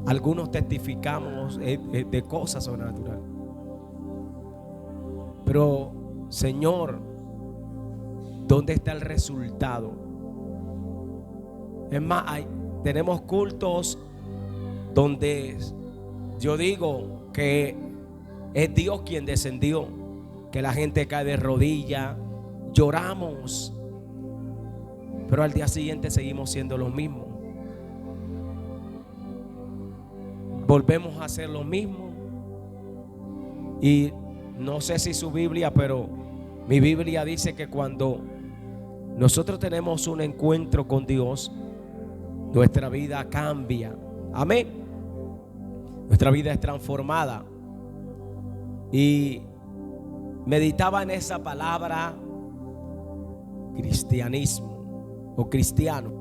Algunos testificamos de cosas sobrenaturales. Pero, Señor, ¿dónde está el resultado? Es más, tenemos cultos donde yo digo que es Dios quien descendió, que la gente cae de rodillas, lloramos, pero al día siguiente seguimos siendo los mismos. Volvemos a hacer lo mismo. Y no sé si su Biblia, pero mi Biblia dice que cuando nosotros tenemos un encuentro con Dios, nuestra vida cambia. Amén. Nuestra vida es transformada. Y meditaba en esa palabra cristianismo o cristiano.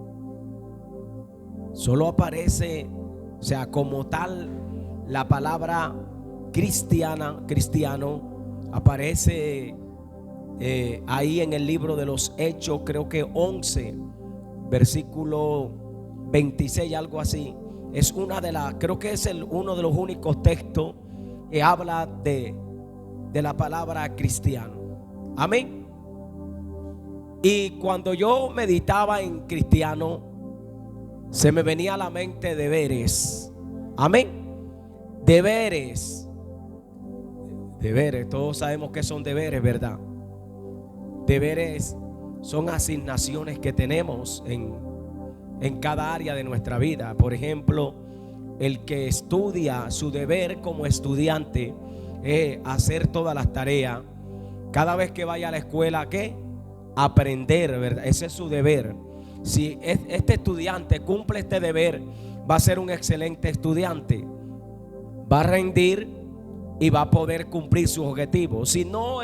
Solo aparece, o sea, como tal, la palabra cristiano aparece ahí en el libro de los Hechos, creo que 11, versículo 26, algo así. Es una de las, creo que es uno de los únicos textos que habla de la palabra cristiano. Amén. Y cuando yo meditaba en cristiano, se me venía a la mente deberes. Amén. Deberes. Deberes, todos sabemos que son deberes, ¿verdad? Deberes son asignaciones que tenemos en cada área de nuestra vida. Por ejemplo, el que estudia, su deber como estudiante es hacer todas las tareas. Cada vez que vaya a la escuela, ¿qué? Aprender, ¿verdad? Ese es su deber. Si este estudiante cumple este deber, va a ser un excelente estudiante, va a rendir y va a poder cumplir sus objetivos. Si no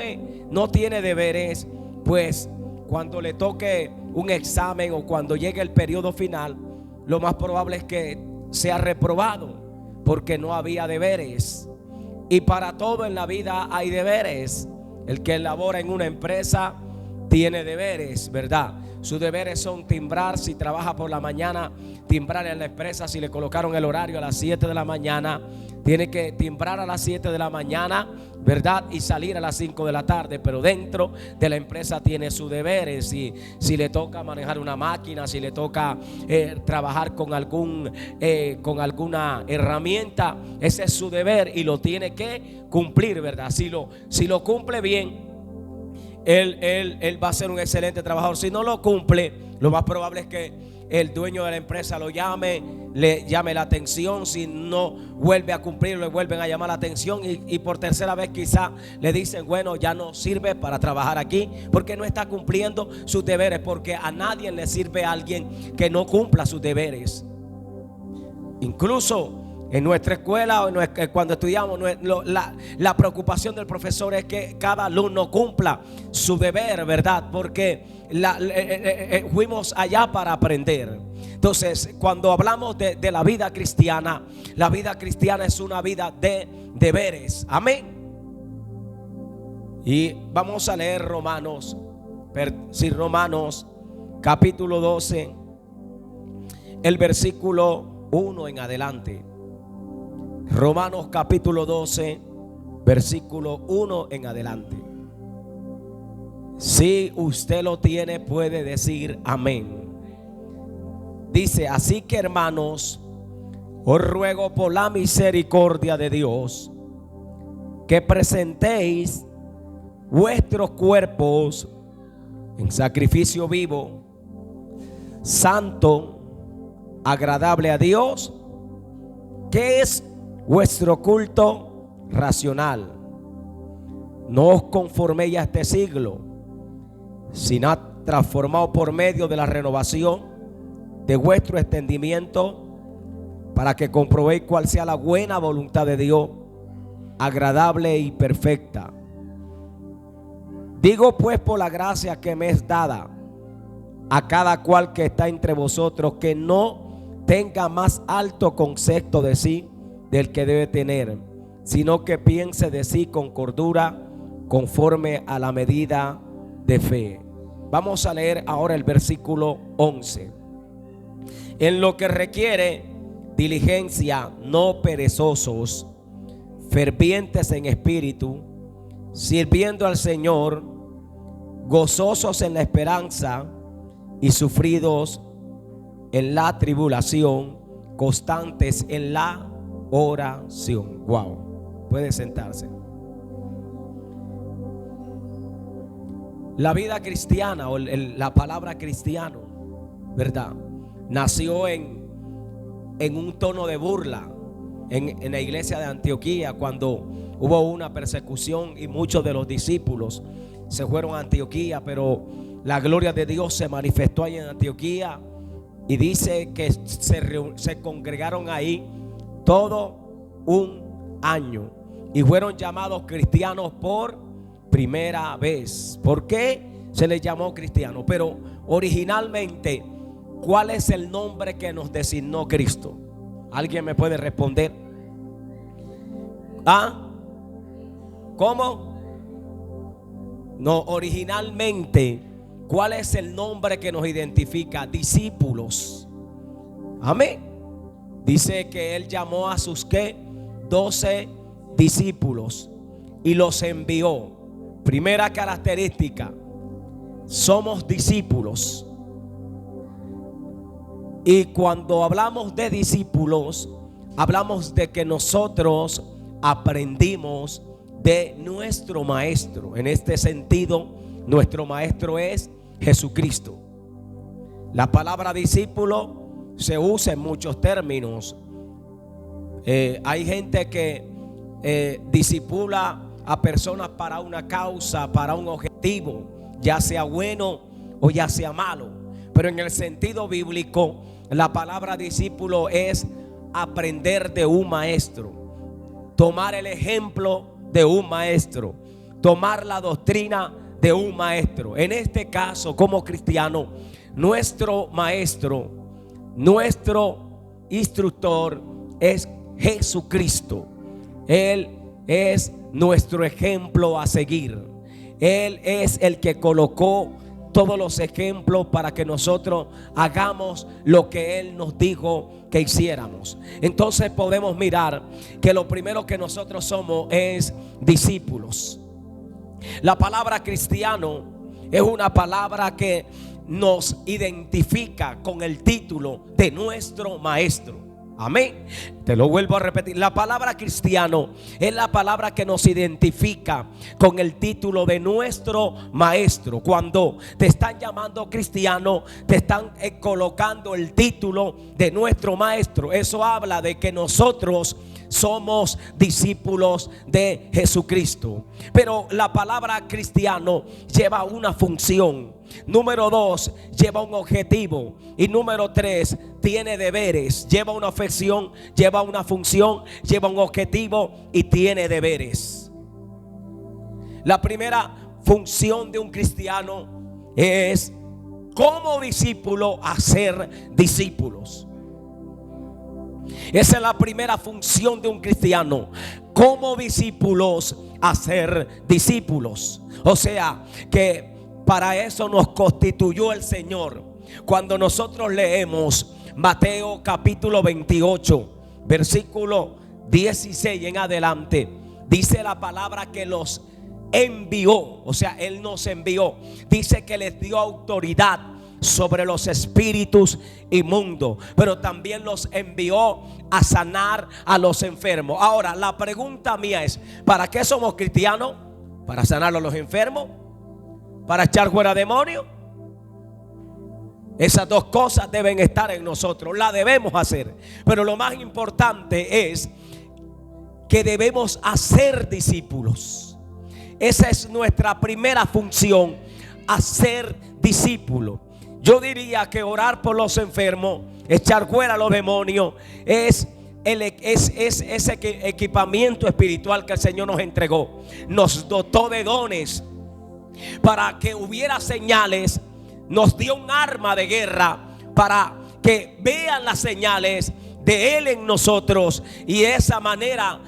tiene deberes, pues cuando le toque un examen o cuando llegue el periodo final, lo más probable es que sea reprobado, porque no había deberes. Y para todo en la vida hay deberes. El que labora en una empresa tiene deberes, ¿verdad? Sus deberes son timbrar. Si trabaja por la mañana, timbrar en la empresa. Si le colocaron el horario a las 7 de la mañana, tiene que timbrar a las 7 de la mañana, ¿verdad? Y salir a las 5 de la tarde. Pero dentro de la empresa tiene sus deberes. Si le toca manejar una máquina, si le toca trabajar con alguna herramienta, ese es su deber y lo tiene que cumplir, ¿verdad? Si lo cumple bien, él va a ser un excelente trabajador. Si no lo cumple, lo más probable es que el dueño de la empresa lo le llame la atención. Si no vuelve a cumplir, le vuelven a llamar la atención y por tercera vez quizá le dicen, bueno, ya no sirve para trabajar aquí porque no está cumpliendo sus deberes. Porque a nadie le sirve a alguien que no cumpla sus deberes. Incluso en nuestra escuela, cuando estudiamos, la preocupación del profesor es que cada alumno cumpla su deber, ¿verdad? Porque fuimos allá para aprender. Entonces, cuando hablamos de la vida cristiana es una vida de deberes. Amén. Y vamos a leer Romanos capítulo 12, el versículo 1 en adelante. Romanos capítulo 12, versículo 1 en adelante. Si usted lo tiene, puede decir amén. Dice: así que, hermanos, os ruego por la misericordia de Dios que presentéis vuestros cuerpos en sacrificio vivo, santo, agradable a Dios, que es vuestro culto racional. No os conforméis a este siglo, sino transformaos por medio de la renovación de vuestro entendimiento, para que comprobéis cuál sea la buena voluntad de Dios, agradable y perfecta. Digo pues, por la gracia que me es dada a cada cual que está entre vosotros, que no tenga más alto concepto de sí del que debe tener, sino que piense de sí con cordura, conforme a la medida de fe. Vamos a leer ahora el versículo 11. En lo que requiere diligencia, no perezosos, fervientes en espíritu, sirviendo al Señor, gozosos en la esperanza y sufridos en la tribulación, constantes en la oración. Wow, puede sentarse. La vida cristiana o la palabra cristiano, ¿verdad?, nació en un tono de burla en la iglesia de Antioquía, cuando hubo una persecución y muchos de los discípulos se fueron a Antioquía, pero la gloria de Dios se manifestó ahí en Antioquía, y dice que se congregaron ahí todo un año y fueron llamados cristianos por primera vez. ¿Por qué se les llamó cristianos? Pero originalmente, ¿cuál es el nombre que nos designó Cristo? ¿Alguien me puede responder? ¿Ah? ¿Cómo? No, originalmente, ¿cuál es el nombre que nos identifica? Discípulos. Amén. Dice que Él llamó a sus ¿qué? 12 discípulos y los envió. Primera característica: somos discípulos. Y cuando hablamos de discípulos, hablamos de que nosotros aprendimos de nuestro maestro. En este sentido, nuestro maestro es Jesucristo. La palabra discípulo se usa en muchos términos. Hay gente que discipula a personas para una causa, para un objetivo, ya sea bueno o ya sea malo. Pero en el sentido bíblico, la palabra discípulo es aprender de un maestro, tomar el ejemplo de un maestro, tomar la doctrina de un maestro. En este caso, como cristiano, nuestro maestro, nuestro instructor es Jesucristo. Él es nuestro ejemplo a seguir. Él es el que colocó todos los ejemplos para que nosotros hagamos lo que Él nos dijo que hiciéramos. Entonces podemos mirar que lo primero que nosotros somos es discípulos. La palabra cristiano es una palabra que nos identifica con el título de nuestro maestro. Amén. Te lo vuelvo a repetir. La palabra cristiano es la palabra que nos identifica con el título de nuestro maestro. Cuando te están llamando cristiano, te están colocando el título de nuestro maestro. Eso habla de que nosotros somos discípulos de Jesucristo. Pero la palabra cristiano lleva una función. Número 2, lleva un objetivo. Y número 3, tiene deberes. Lleva una afección, lleva una función, lleva un objetivo y tiene deberes. La primera función de un cristiano es, como discípulo, hacer discípulos. Esa es la primera función de un cristiano, como discípulos, hacer discípulos. O sea que para eso nos constituyó el Señor. Cuando nosotros leemos Mateo capítulo 28, versículo 16 en adelante, dice la palabra que los envió. O sea, Él nos envió. Dice que les dio autoridad sobre los espíritus inmundos, pero también los envió a sanar a los enfermos. Ahora, la pregunta mía es: ¿para qué somos cristianos? ¿Para sanar a los enfermos? ¿Para echar fuera demonios? Esas dos cosas deben estar en nosotros, la debemos hacer. Pero lo más importante es que debemos hacer discípulos. Esa es nuestra primera función, hacer discípulos. Yo diría que orar por los enfermos, echar fuera a los demonios, es ese equipamiento espiritual que el Señor nos entregó. Nos dotó de dones para que hubiera señales. Nos dio un arma de guerra para que vean las señales de Él en nosotros, y de esa manera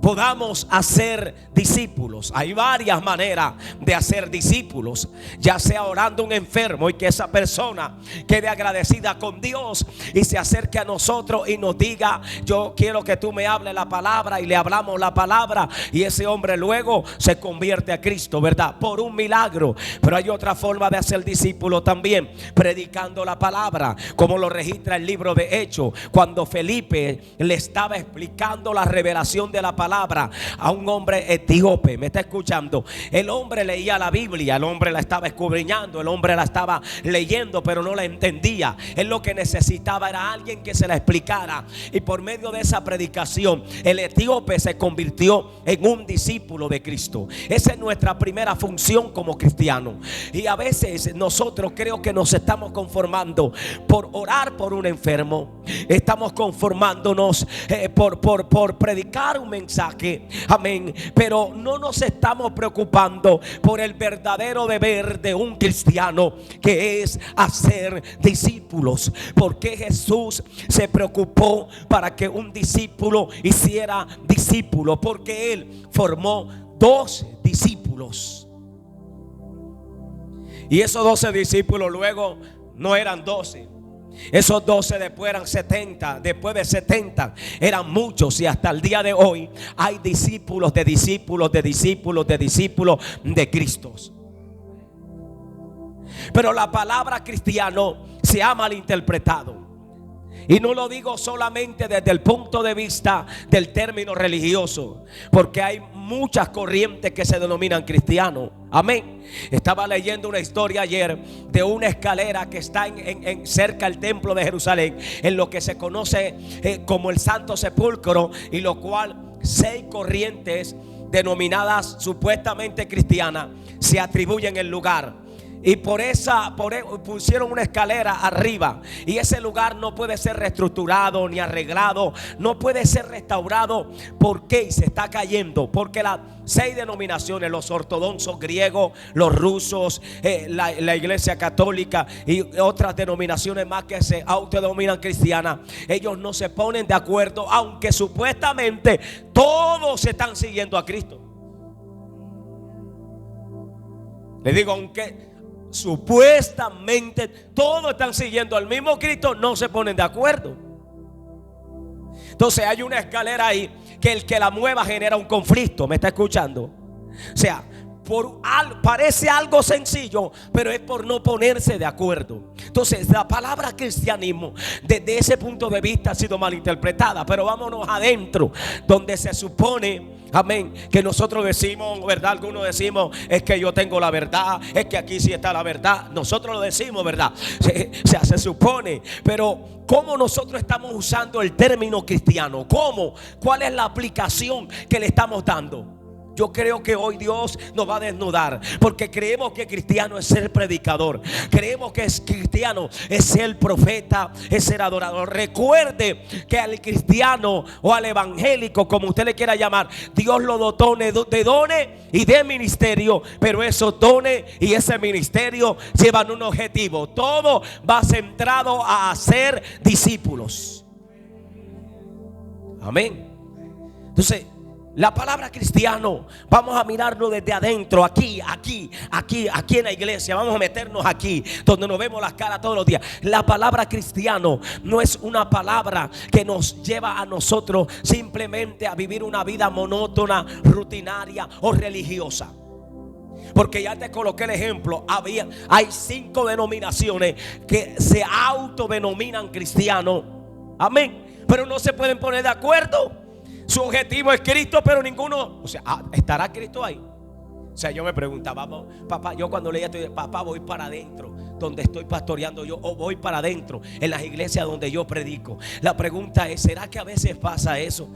podamos hacer discípulos. Hay varias maneras de hacer discípulos, ya sea orando a un enfermo y que esa persona quede agradecida con Dios y se acerque a nosotros y nos diga: yo quiero que tú me hables la palabra, y le hablamos la palabra y ese hombre luego se convierte a Cristo, ¿verdad? Por un milagro. Pero hay otra forma de hacer discípulos también, predicando la palabra, como lo registra el libro de Hechos, cuando Felipe le estaba explicando la revelación de la palabra a un hombre etíope. ¿Me está escuchando? El hombre leía la Biblia, el hombre la estaba escudriñando, el hombre la estaba leyendo, pero no la entendía. Él lo que necesitaba era alguien que se la explicara, y por medio de esa predicación el etíope se convirtió en un discípulo de Cristo. Esa es nuestra primera función como cristianos. Y a veces nosotros creo que nos estamos conformando por orar por un enfermo, estamos conformándonos por predicar un mensaje, amén, pero no nos estamos preocupando por el verdadero deber de un cristiano, que es hacer discípulos. Porque Jesús se preocupó para que un discípulo hiciera discípulo, porque Él formó 12 discípulos. Y esos 12 discípulos luego no eran 12. Esos 12 después eran 70. Después de 70 eran muchos. Y hasta el día de hoy hay discípulos de discípulos de discípulos de discípulos de Cristo. Pero la palabra cristiano se ha malinterpretado. Y no lo digo solamente desde el punto de vista del término religioso, porque hay muchas corrientes que se denominan cristianos. Amén. Estaba leyendo una historia ayer de una escalera que está cerca del templo de Jerusalén, en lo que se conoce como el Santo Sepulcro, y lo cual 6 corrientes denominadas supuestamente cristianas se atribuyen el lugar. Y pusieron una escalera arriba, y ese lugar no puede ser reestructurado ni arreglado, no puede ser restaurado. ¿Por qué? Y se está cayendo porque las 6 denominaciones, los ortodoxos griegos, los rusos, la iglesia católica y otras denominaciones más que se autodenominan cristianas, ellos no se ponen de acuerdo, aunque supuestamente todos están siguiendo a Cristo. Les digo, aunque supuestamente todos están siguiendo al mismo Cristo, no se ponen de acuerdo. Entonces hay una escalera ahí que el que la mueva genera un conflicto. ¿Me está escuchando? O sea, parece algo sencillo, pero es por no ponerse de acuerdo. Entonces la palabra cristianismo desde ese punto de vista ha sido malinterpretada. Pero vámonos adentro, donde se supone, amén, que nosotros decimos, ¿verdad? Algunos decimos: es que yo tengo la verdad, es que aquí sí está la verdad. Nosotros lo decimos, ¿verdad? O sea, se supone. Pero ¿cómo nosotros estamos usando el término cristiano? ¿Cómo? ¿Cuál es la aplicación que le estamos dando? Yo creo que hoy Dios nos va a desnudar, porque creemos que cristiano es ser predicador, creemos que es cristiano es ser profeta, es ser adorador. Recuerde que al cristiano o al evangélico, como usted le quiera llamar, Dios lo dotó de dones y de ministerio, pero esos dones y ese ministerio llevan un objetivo. Todo va centrado a hacer discípulos. Amén. Entonces, la palabra cristiano, vamos a mirarlo desde adentro, aquí en la iglesia. Vamos a meternos aquí, donde nos vemos las caras todos los días. La palabra cristiano no es una palabra que nos lleva a nosotros simplemente a vivir una vida monótona, rutinaria o religiosa. Porque ya te coloqué el ejemplo. Hay 5 denominaciones que se autodenominan cristianos. Amén. Pero no se pueden poner de acuerdo. Su objetivo es Cristo, pero ninguno, o sea, ¿estará Cristo ahí? O sea, yo me preguntaba, papá, yo cuando leía esto, papá, voy para adentro, donde estoy pastoreando yo, o voy para adentro, en las iglesias donde yo predico. La pregunta es, ¿será que a veces pasa eso?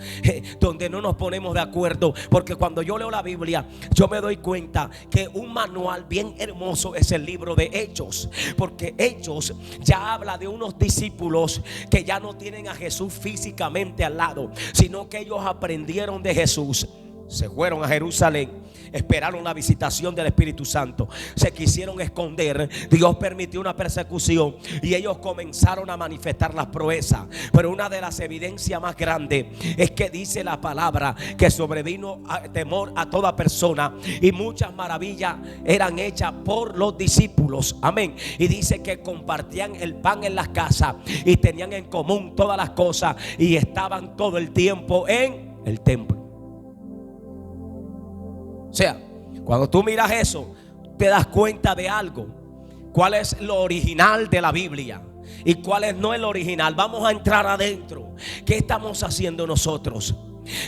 Donde no nos ponemos de acuerdo. Porque cuando yo leo la Biblia, yo me doy cuenta que un manual bien hermoso es el libro de Hechos. Porque Hechos ya habla de unos discípulos que ya no tienen a Jesús físicamente al lado, sino que ellos aprendieron de Jesús. se fueron a Jerusalén, esperaron la visitación del Espíritu Santo, se quisieron esconder, Dios permitió una persecución y ellos comenzaron a manifestar las proezas. Pero una de las evidencias más grandes es que dice la palabra que sobrevino temor a toda persona y muchas maravillas eran hechas por los discípulos. Amén. Y dice que compartían el pan en las casas y tenían en común todas las cosas y estaban todo el tiempo en el templo. O sea, cuando tú miras eso, te das cuenta de algo. ¿Cuál es lo original de la Biblia? ¿Y cuál es no el original? Vamos a entrar adentro. ¿Qué estamos haciendo nosotros?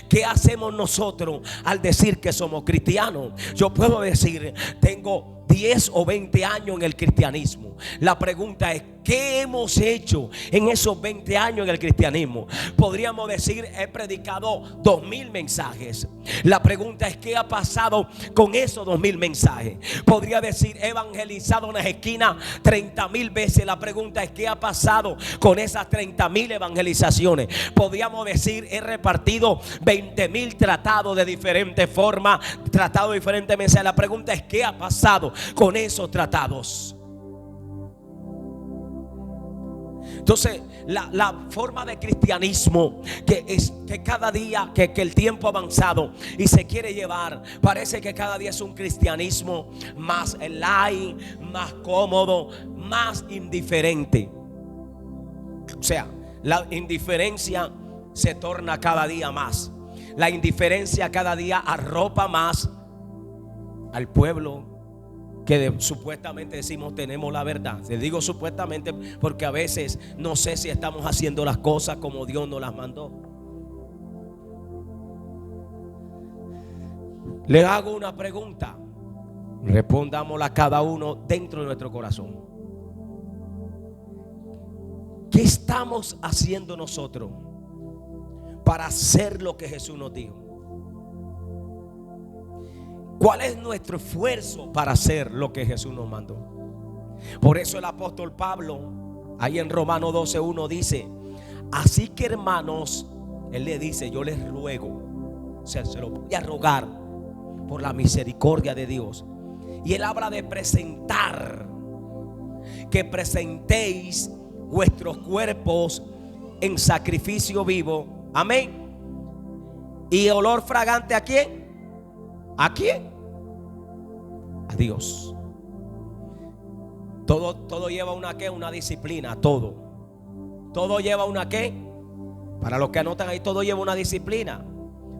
¿Qué hacemos nosotros al decir que somos cristianos? Yo puedo decir, tengo 10 o 20 años en el cristianismo. La pregunta es, ¿qué hemos hecho en esos 20 años en el cristianismo? Podríamos decir, he predicado 2000 mensajes. La pregunta es, ¿qué ha pasado con esos 2000 mensajes? Podría decir, he evangelizado en las esquinas 30,000 veces. La pregunta es, ¿qué ha pasado con esas 30,000 evangelizaciones? Podríamos decir, he repartido 20,000 tratados de diferentes formas, tratados de diferentes mensajes. La pregunta es, ¿qué ha pasado con esos tratados? Entonces la forma de cristianismo que es que cada día que el tiempo ha avanzado y se quiere llevar, parece que cada día es un cristianismo más light, más cómodo, más indiferente. O sea, la indiferencia se torna cada día más. La indiferencia cada día arropa más al pueblo que supuestamente decimos tenemos la verdad. Les digo supuestamente porque a veces no sé si estamos haciendo las cosas como Dios nos las mandó. Les hago una pregunta, respondámosla cada uno dentro de nuestro corazón. ¿Qué estamos haciendo nosotros para hacer lo que Jesús nos dijo? ¿Cuál es nuestro esfuerzo para hacer lo que Jesús nos mandó? Por eso el apóstol Pablo, ahí en Romanos 12:1 dice, así que hermanos, él le dice, yo les ruego, o sea, se lo voy a rogar por la misericordia de Dios. Y él habla de presentar, que presentéis vuestros cuerpos en sacrificio vivo, amén, y olor fragante, ¿a quién? ¿A quién? A Dios. Todo lleva una ¿qué? Una disciplina. Todo lleva una ¿qué? Para los que anotan ahí, todo lleva una disciplina.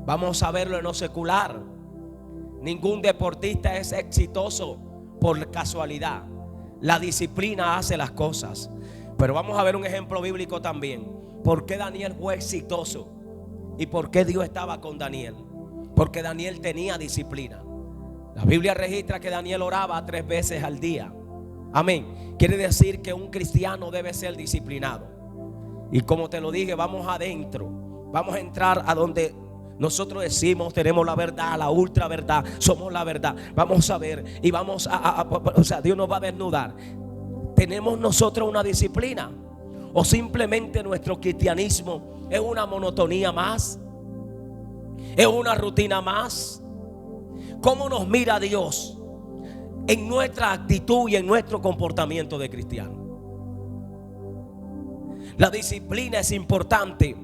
Vamos a verlo en lo secular. Ningún deportista es exitoso por casualidad. La disciplina hace las cosas. Pero vamos a ver un ejemplo bíblico también. ¿Por qué Daniel fue exitoso? ¿Y por qué Dios estaba con Daniel? Porque Daniel tenía disciplina. La Biblia registra que Daniel oraba 3 veces al día. Amén. Quiere decir que un cristiano debe ser disciplinado. Y como te lo dije, vamos adentro. Vamos a entrar a donde nosotros decimos tenemos la verdad, la ultra verdad, somos la verdad. Vamos a ver y vamos o sea, Dios nos va a desnudar. ¿Tenemos nosotros una disciplina? ¿O simplemente nuestro cristianismo es una monotonía más? ¿Es una rutina más? ¿Cómo nos mira Dios en nuestra actitud y en nuestro comportamiento de cristiano? La disciplina es importante.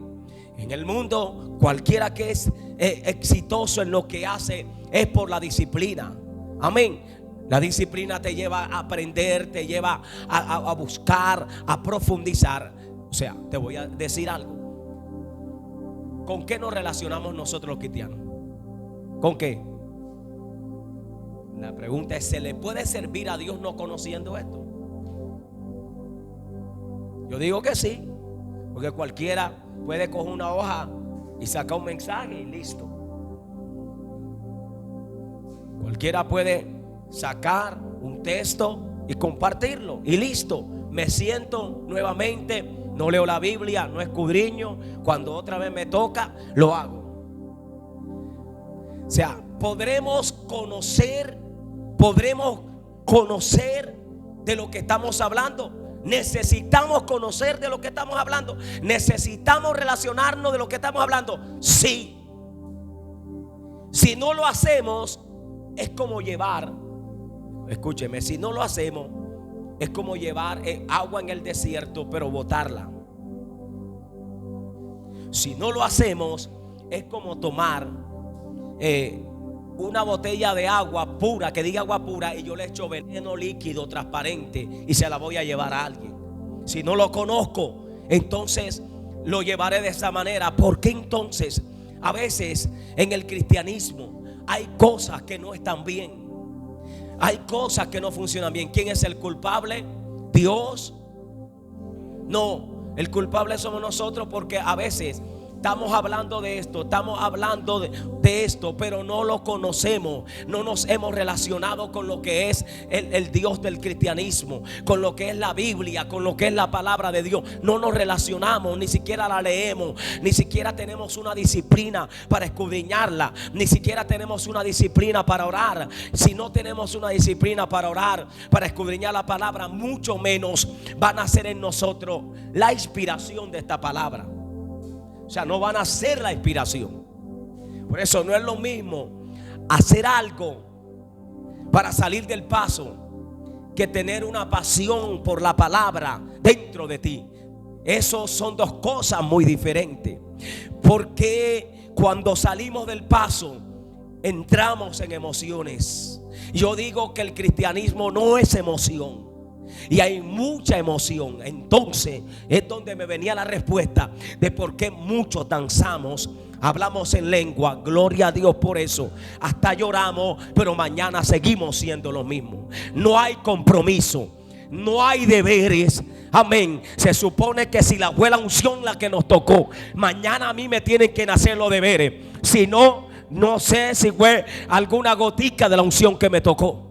En el mundo, cualquiera que es exitoso en lo que hace es por la disciplina. Amén. La disciplina te lleva a aprender, te lleva a buscar, a profundizar. O sea, te voy a decir algo. ¿Con qué nos relacionamos nosotros los cristianos? ¿Con qué? La pregunta es, ¿se le puede servir a Dios no conociendo esto? Yo digo que sí, porque cualquiera puede coger una hoja y sacar un mensaje y listo. Cualquiera puede sacar un texto y compartirlo y listo. Me siento nuevamente. No leo la Biblia, no escudriño. Cuando otra vez me toca, lo hago. O sea, podremos conocer de lo que estamos hablando. Necesitamos conocer de lo que estamos hablando. Necesitamos relacionarnos de lo que estamos hablando. Sí. Si no lo hacemos, es como llevar, escúcheme, si no lo hacemos, es como llevar agua en el desierto, pero botarla. Si no lo hacemos, es como tomar una botella de agua pura, que diga agua pura, y yo le echo veneno líquido transparente y se la voy a llevar a alguien. Si no lo conozco, entonces lo llevaré de esa manera. Porque entonces a veces en el cristianismo hay cosas que no están bien, hay cosas que no funcionan bien. ¿Quién es el culpable? ¿Dios? No, el culpable somos nosotros, porque a veces estamos hablando de esto, estamos hablando de esto, pero no lo conocemos. No nos hemos relacionado con lo que es el Dios del cristianismo, con lo que es la Biblia, con lo que es la palabra de Dios. No nos relacionamos, ni siquiera la leemos, ni siquiera tenemos una disciplina para escudriñarla, ni siquiera tenemos una disciplina para orar. Si no tenemos una disciplina para orar, para escudriñar la palabra, mucho menos van a ser en nosotros la inspiración de esta palabra. O sea, no van a ser la inspiración. Por eso no es lo mismo hacer algo para salir del paso que tener una pasión por la palabra dentro de ti. Esos son dos cosas muy diferentes. Porque cuando salimos del paso entramos en emociones. Yo digo que el cristianismo no es emoción, y hay mucha emoción. Entonces es donde me venía la respuesta de por qué muchos danzamos, hablamos en lengua, gloria a Dios por eso, hasta lloramos, pero mañana seguimos siendo lo mismo. No hay compromiso, no hay deberes. Amén. Se supone que si la fue la unción la que nos tocó, mañana a mí me tienen que nacer los deberes. Si no, no sé si fue alguna gotica de la unción que me tocó.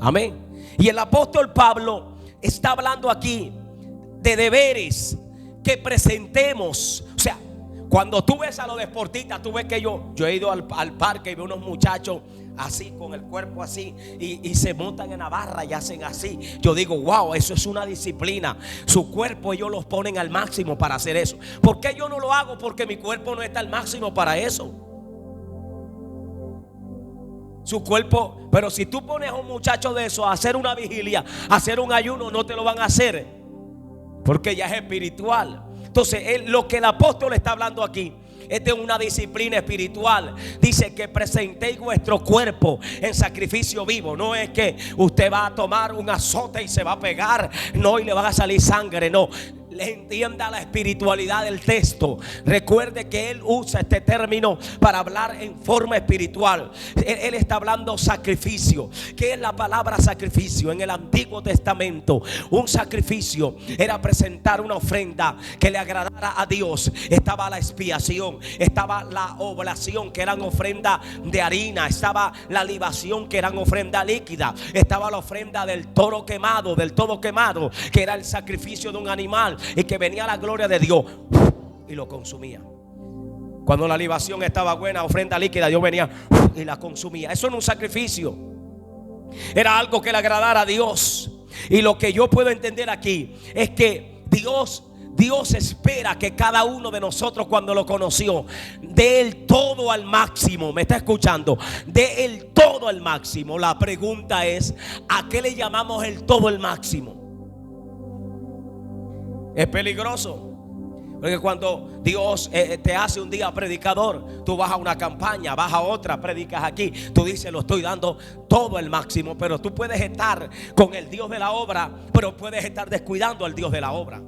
Amén. Y el apóstol Pablo está hablando aquí de deberes que presentemos. O sea, cuando tú ves a los deportistas, tú ves que yo he ido al parque y veo unos muchachos así, con el cuerpo así, y se montan en la barra y hacen así. Yo digo, wow, eso es una disciplina. Su cuerpo ellos los ponen al máximo para hacer eso. ¿Por qué yo no lo hago? Porque mi cuerpo no está al máximo para eso. Su cuerpo, pero si tú pones a un muchacho de eso a hacer una vigilia, a hacer un ayuno, no te lo van a hacer, porque ya es espiritual. Entonces lo que el apóstol está hablando aquí es de una disciplina espiritual. Dice que presentéis vuestro cuerpo en sacrificio vivo. No es que usted va a tomar un azote y se va a pegar, no, y le va a salir sangre, no. Entienda la espiritualidad del texto. Recuerde que él usa este término para hablar en forma espiritual. Él está hablando sacrificio. ¿Qué es la palabra sacrificio? En el Antiguo Testamento, un sacrificio era presentar una ofrenda que le agradara a Dios. Estaba la expiación, estaba la oblación, que eran ofrenda de harina, estaba la libación, que eran ofrenda líquida, estaba la ofrenda del toro quemado, del todo quemado, que era el sacrificio de un animal, y que venía la gloria de Dios y lo consumía. Cuando la libación estaba buena, ofrenda líquida, Dios venía y la consumía. Eso no es un sacrificio, era algo que le agradara a Dios. Y lo que yo puedo entender aquí es que Dios espera que cada uno de nosotros, cuando lo conoció, dé el todo al máximo. ¿Me está escuchando? Dé el todo al máximo. La pregunta es, ¿a qué le llamamos el todo al máximo? Es peligroso, porque cuando Dios te hace un día predicador, tú vas a una campaña, vas a otra, predicas aquí, tú dices, lo estoy dando todo el máximo. Pero tú puedes estar con el Dios de la obra, pero puedes estar descuidando al Dios de la obra.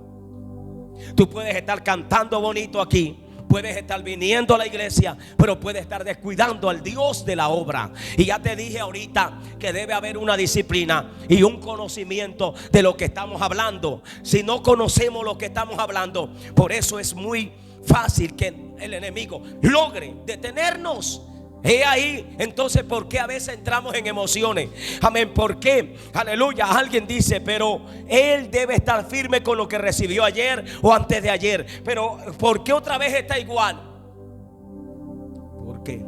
Tú puedes estar cantando bonito aquí, puedes estar viniendo a la iglesia, pero puedes estar descuidando al Dios de la obra. Y ya te dije ahorita que debe haber una disciplina y un conocimiento de lo que estamos hablando. Si no conocemos lo que estamos hablando, por eso es muy fácil que el enemigo logre detenernos. He ahí entonces por qué a veces entramos en emociones. Amén. ¿Por qué? Aleluya. Alguien dice, pero él debe estar firme con lo que recibió ayer o antes de ayer. Pero ¿por qué otra vez está igual? ¿Por qué?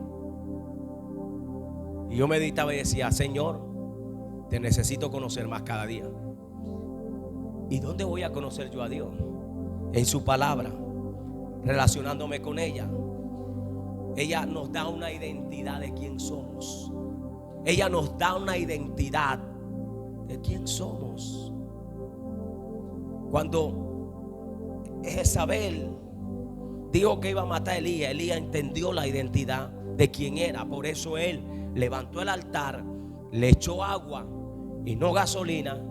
Y yo meditaba y decía, Señor, te necesito conocer más cada día. ¿Y dónde voy a conocer yo a Dios? En su palabra. relacionándome con ella. Ella nos da una identidad de quién somos. Ella nos da una identidad de quién somos. Cuando Jezabel dijo que iba a matar a Elías, Elías entendió la identidad de quién era. Por eso él levantó el altar, le echó agua y no gasolina,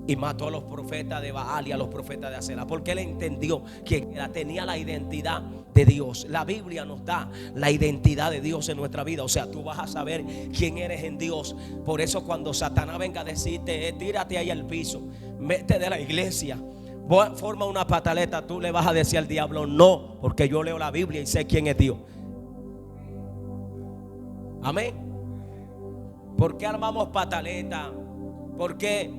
y mató a los profetas de Baal y a los profetas de Acera, porque él entendió quién era, tenía la identidad de Dios. La Biblia nos da la identidad de Dios en nuestra vida. O sea, tú vas a saber quién eres en Dios. Por eso cuando Satanás venga a decirte, tírate ahí al piso, vete de la iglesia, forma una pataleta, tú le vas a decir al diablo, no, porque yo leo la Biblia y sé quién es Dios. Amén. ¿Por qué armamos pataleta? ¿Por qué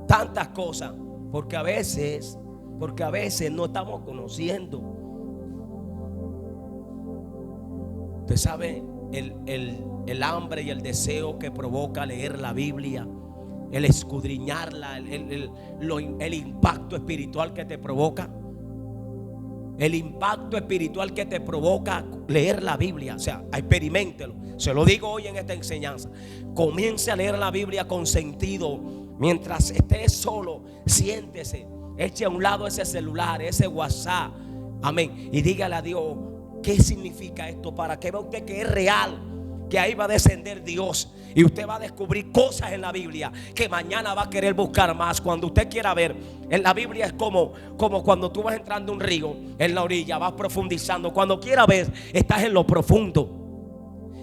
tantas cosas? Porque a veces no estamos conociendo. Usted sabe el hambre y el deseo que provoca leer la Biblia, el escudriñarla, el impacto espiritual que te provoca. El impacto espiritual que te provoca leer la Biblia. O sea, experiméntelo. Se lo digo hoy en esta enseñanza. Comience a leer la Biblia con sentido. Mientras esté solo, siéntese, eche a un lado ese celular, ese WhatsApp. Amén. Y dígale a Dios, ¿qué significa esto? Para que vea usted que es real, que ahí va a descender Dios. Y usted va a descubrir cosas en la Biblia que mañana va a querer buscar más. Cuando usted quiera ver, en la Biblia es como cuando tú vas entrando a un río, en la orilla, vas profundizando. Cuando quiera ver, estás en lo profundo.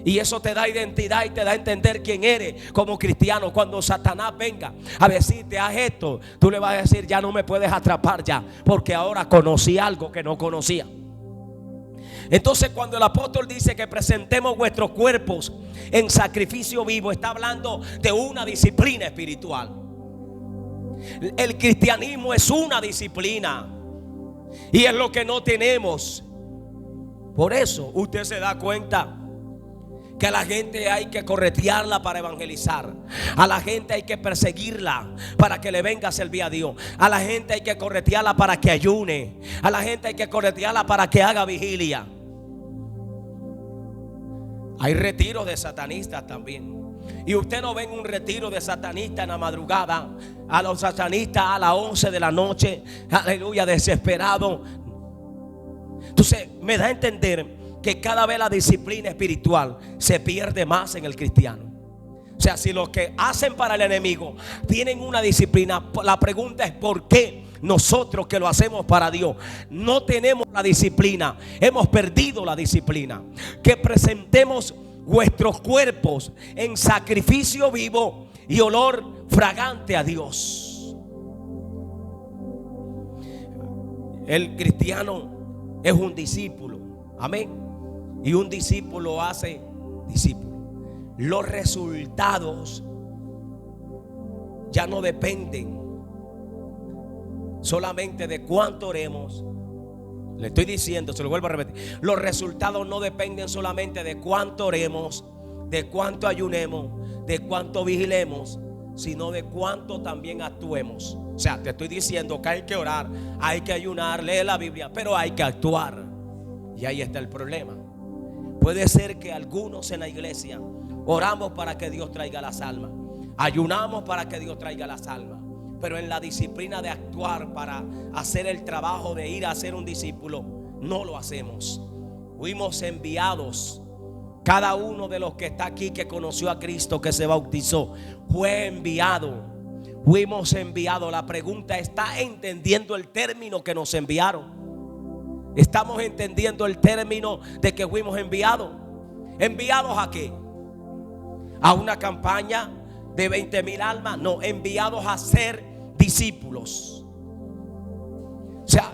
Y eso te da identidad y te da a entender quién eres como cristiano. Cuando Satanás venga a decirte, haz esto, tú le vas a decir, ya no me puedes atrapar ya, porque ahora conocí algo que no conocía. Entonces, cuando el apóstol dice que presentemos vuestros cuerpos en sacrificio vivo, está hablando de una disciplina espiritual. El cristianismo es una disciplina y es lo que no tenemos. Por eso usted se da cuenta que a la gente hay que corretearla para evangelizar. A la gente hay que perseguirla para que le venga a servir a Dios. A la gente hay que corretearla para que ayune. A la gente hay que corretearla para que haga vigilia. Hay retiros de satanistas también. Y usted no ven un retiro de satanistas en la madrugada, a los satanistas a las 11 de la noche, aleluya, desesperado. Entonces me da a entender que cada vez la disciplina espiritual se pierde más en el cristiano. O sea, si los que hacen para el enemigo tienen una disciplina, la pregunta es ¿por qué nosotros que lo hacemos para Dios no tenemos la disciplina? Hemos perdido la disciplina. Que presentemos vuestros cuerpos en sacrificio vivo y olor fragante a Dios. El cristiano es un discípulo. Amén. Y un discípulo hace discípulo. Los resultados ya no dependen solamente de cuánto oremos. Le estoy diciendo, se lo vuelvo a repetir. Los resultados no dependen solamente de cuánto oremos, de cuánto ayunemos, de cuánto vigilemos, sino de cuánto también actuemos. O sea, te estoy diciendo que hay que orar, hay que ayunar, leer la Biblia, pero hay que actuar. Y ahí está el problema. Puede ser que algunos en la iglesia oramos para que Dios traiga las almas, ayunamos para que Dios traiga las almas, pero en la disciplina de actuar para hacer el trabajo de ir a ser un discípulo, no lo hacemos. Fuimos enviados. Cada uno de los que está aquí, que conoció a Cristo, que se bautizó, fue enviado. Fuimos enviados. La pregunta, ¿está entendiendo el término que nos enviaron? ¿Estamos entendiendo el término de que fuimos enviados? ¿Enviados a qué? ¿A una campaña de 20,000 almas? No, enviados a ser discípulos. O sea,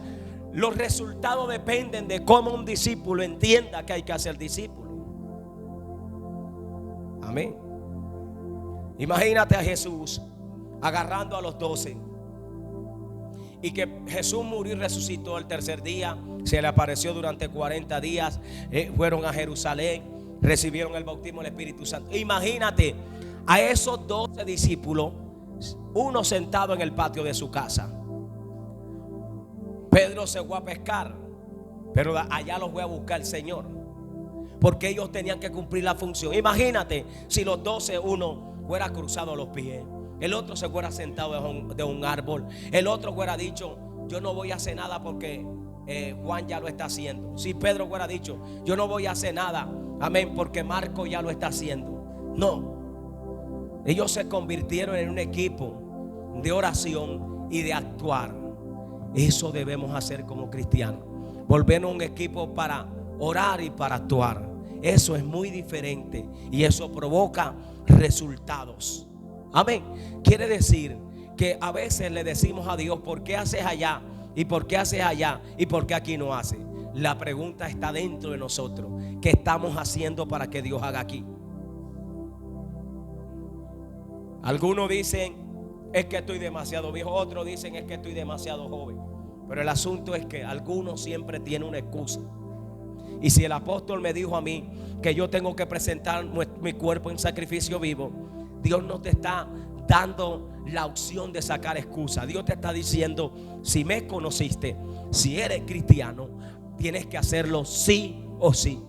los resultados dependen de cómo un discípulo entienda que hay que hacer discípulo. Amén. Imagínate a Jesús agarrando a los 12 y que Jesús murió y resucitó el tercer día. Se le apareció durante 40 días. Fueron a Jerusalén, recibieron el bautismo del Espíritu Santo. Imagínate a esos 12 discípulos, uno sentado en el patio de su casa. Pedro se fue a pescar. Pero allá los voy a buscar el Señor, porque ellos tenían que cumplir la función. Imagínate si los 12, uno fuera cruzado los pies, el otro se fuera sentado de un árbol, el otro fuera dicho: yo no voy a hacer nada porque Juan ya lo está haciendo. Si Pedro fuera dicho: yo no voy a hacer nada, amén, porque Marco ya lo está haciendo. No, ellos se convirtieron en un equipo de oración y de actuar. Eso debemos hacer como cristianos, volvernos un equipo para orar y para actuar. Eso es muy diferente y eso provoca resultados. Amén. Quiere decir que a veces le decimos a Dios: ¿por qué haces allá? ¿Y por qué haces allá? ¿Y por qué aquí no haces? La pregunta está dentro de nosotros. ¿Qué estamos haciendo para que Dios haga aquí? Algunos dicen: es que estoy demasiado viejo. Otros dicen: es que estoy demasiado joven. Pero el asunto es que algunos siempre tienen una excusa. Y si el apóstol me dijo a mí que yo tengo que presentar mi cuerpo en sacrificio vivo, Dios no te está dando la opción de sacar excusa. Dios te está diciendo: si me conociste, si eres cristiano, tienes que hacerlo sí o sí.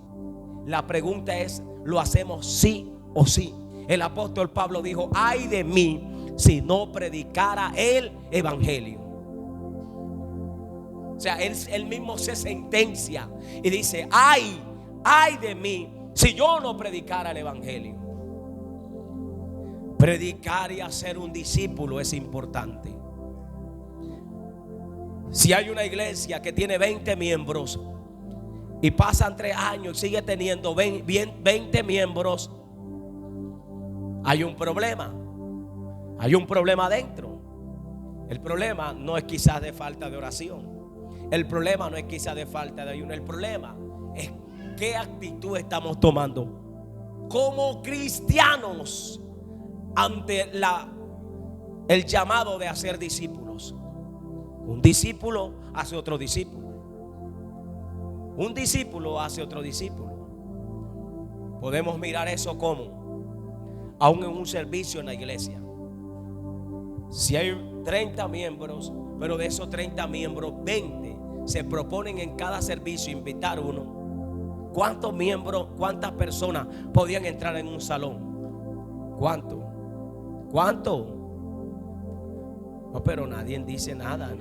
La pregunta es: ¿lo hacemos sí o sí? El apóstol Pablo dijo: ay de mí si no predicara el evangelio. O sea, él mismo se sentencia y dice: ay de mí si yo no predicara el evangelio. Predicar y hacer un discípulo es importante. Si hay una iglesia que tiene 20 miembros y pasan 3 años y sigue teniendo 20 miembros, hay un problema. Hay un problema adentro. El problema no es quizás de falta de oración. El problema no es quizás de falta de ayuno. El problema es qué actitud estamos tomando como cristianos ante el llamado de hacer discípulos. Un discípulo hace otro discípulo. Un discípulo hace otro discípulo. Podemos mirar eso como aún en un servicio en la iglesia. Si hay 30 miembros, pero de esos 30 miembros 20 se proponen en cada servicio invitar uno, ¿cuántos miembros, cuántas personas podían entrar en un salón? ¿Cuánto? No, pero nadie dice nada.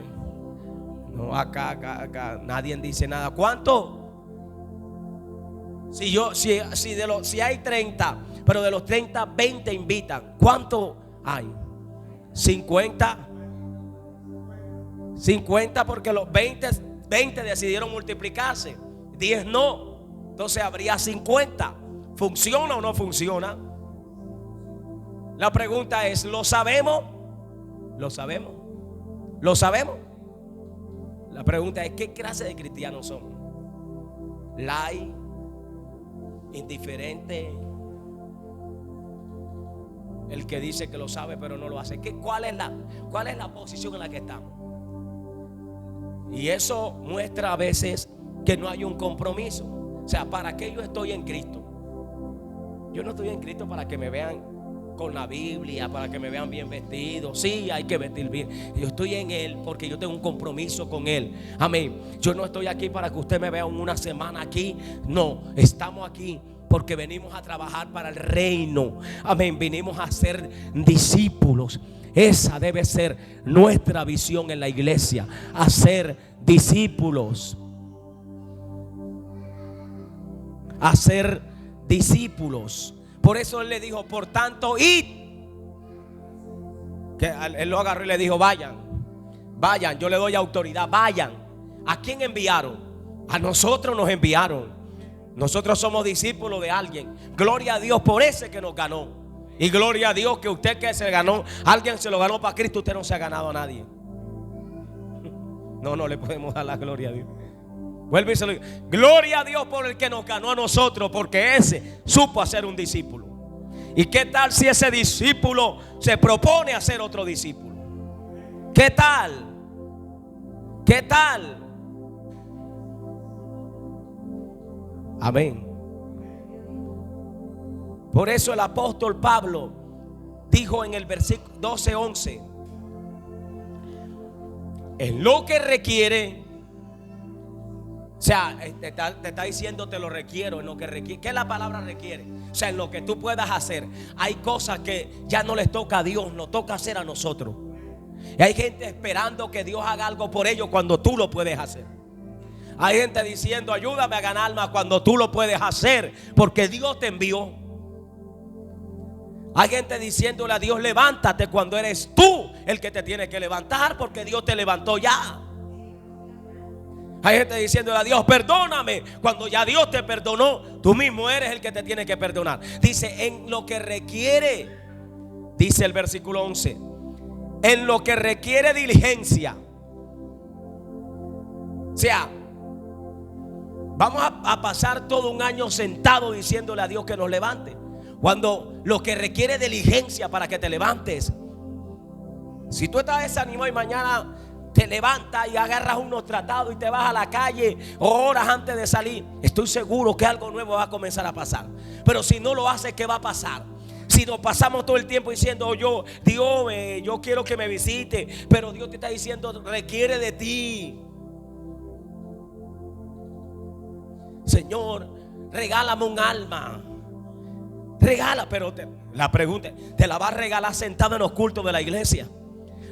No, acá nadie dice nada. ¿Cuánto? Si hay 30, pero de los 30 20 invitan, ¿cuánto hay? 50 porque los 20 decidieron multiplicarse, 10 no. Entonces habría 50. ¿Funciona o no funciona? La pregunta es: ¿lo sabemos? ¿Lo sabemos? ¿Lo sabemos? La pregunta es: ¿qué clase de cristianos somos? ¿Light? ¿Indiferente? El que dice que lo sabe pero no lo hace. ¿Cuál es la posición en la que estamos? Y eso muestra a veces que no hay un compromiso. O sea, ¿para qué yo estoy en Cristo? Yo no estoy en Cristo para que me vean con la Biblia, para que me vean bien vestido. Sí, hay que vestir bien. Yo estoy en Él porque yo tengo un compromiso con Él. Amén. Yo no estoy aquí para que usted me vea una semana aquí. No, estamos aquí porque venimos a trabajar para el reino. Amén. Vinimos a ser discípulos. Esa debe ser nuestra visión en la iglesia: hacer discípulos. Hacer discípulos. Por eso él le dijo: por tanto, id. Que él lo agarró y le dijo: vayan, yo le doy autoridad, vayan. ¿A quién enviaron? A nosotros nos enviaron. Nosotros somos discípulos de alguien. Gloria a Dios por ese que nos ganó. Y gloria a Dios que usted que se ganó, alguien se lo ganó para Cristo. Usted no se ha ganado a nadie. No le podemos dar la gloria a Dios. Vuelve y se lo digo: gloria a Dios por el que nos ganó a nosotros, porque ese supo hacer un discípulo. ¿Y qué tal si ese discípulo se propone hacer otro discípulo? ¿Qué tal? ¿Qué tal? Amén. Por eso el apóstol Pablo dijo en el versículo 12:11: en lo que requiere, sea, te está diciendo te lo requiero, en lo que requiere. ¿Qué la palabra requiere? O sea, en lo que tú puedas hacer. Hay cosas que ya no les toca a Dios, nos toca hacer a nosotros. Y hay gente esperando que Dios haga algo por ellos cuando tú lo puedes hacer. Hay gente diciendo ayúdame a ganar más cuando tú lo puedes hacer porque Dios te envió. Hay gente diciéndole a Dios levántate cuando eres tú el que te tiene que levantar porque Dios te levantó ya. Hay gente diciéndole a Dios perdóname cuando ya Dios te perdonó. Tú mismo eres el que te tiene que perdonar. Dice en lo que requiere, dice el versículo 11, en lo que requiere diligencia. O sea, vamos a pasar todo un año sentado diciéndole a Dios que nos levante, cuando lo que requiere diligencia para que te levantes. Si tú estás desanimado y mañana te levantas y agarras unos tratados y te vas a la calle horas antes de salir, estoy seguro que algo nuevo va a comenzar a pasar. Pero si no lo haces, ¿qué va a pasar? Si nos pasamos todo el tiempo diciendo Dios, yo quiero que me visite, pero Dios te está diciendo requiere de ti. Señor, regálame un alma. Regala, pero la pregunta, ¿te la va a regalar sentado en los cultos de la iglesia?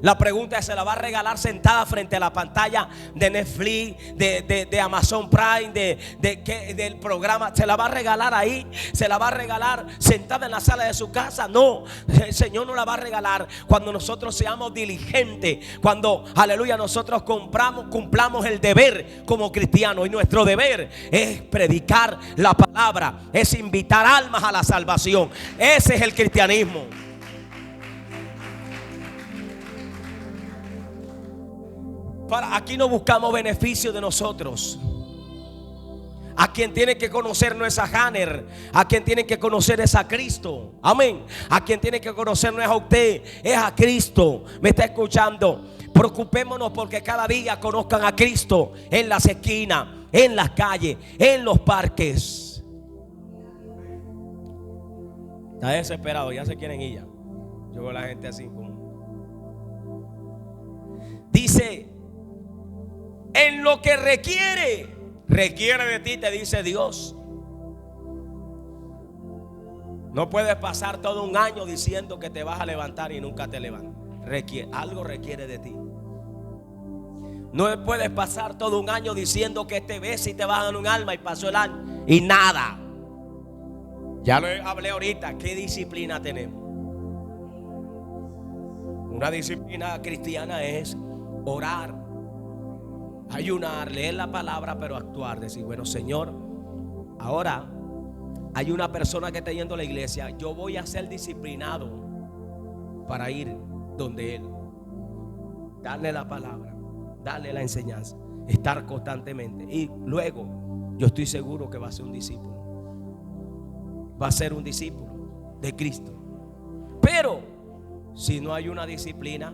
La pregunta es, ¿se la va a regalar sentada frente a la pantalla de Netflix, de Amazon Prime, del programa? ¿Se la va a regalar ahí? ¿Se la va a regalar sentada en la sala de su casa? No, el Señor no la va a regalar cuando nosotros seamos diligentes. Cuando, aleluya, nosotros cumplamos el deber como cristianos. Y nuestro deber es predicar la palabra, es invitar almas a la salvación. Ese es el cristianismo. Aquí no buscamos beneficio de nosotros. A quien tiene que conocer no es a Hanner, a quien tiene que conocer es a Cristo. Amén. A quien tiene que conocer no es a usted, es a Cristo. ¿Me está escuchando? Preocupémonos porque cada día conozcan a Cristo en las esquinas, en las calles, en los parques. Está desesperado, ya se quieren ir ya. Yo veo la gente así como. Dice, en lo que requiere de ti, te dice Dios. No puedes pasar todo un año diciendo que te vas a levantar y nunca te levantas. Algo requiere de ti. No puedes pasar todo un año diciendo que este ves y te vas a dar un alma y pasó el año y nada. Ya lo hablé ahorita. ¿Qué disciplina tenemos? Una disciplina cristiana es orar, ayunar, leer la palabra, pero actuar. Decir, bueno, Señor, ahora hay una persona que está yendo a la iglesia. Yo voy a ser disciplinado para ir donde Él. Darle la palabra, darle la enseñanza, estar constantemente. Y luego yo estoy seguro que va a ser un discípulo. Va a ser un discípulo de Cristo. Pero si no hay una disciplina,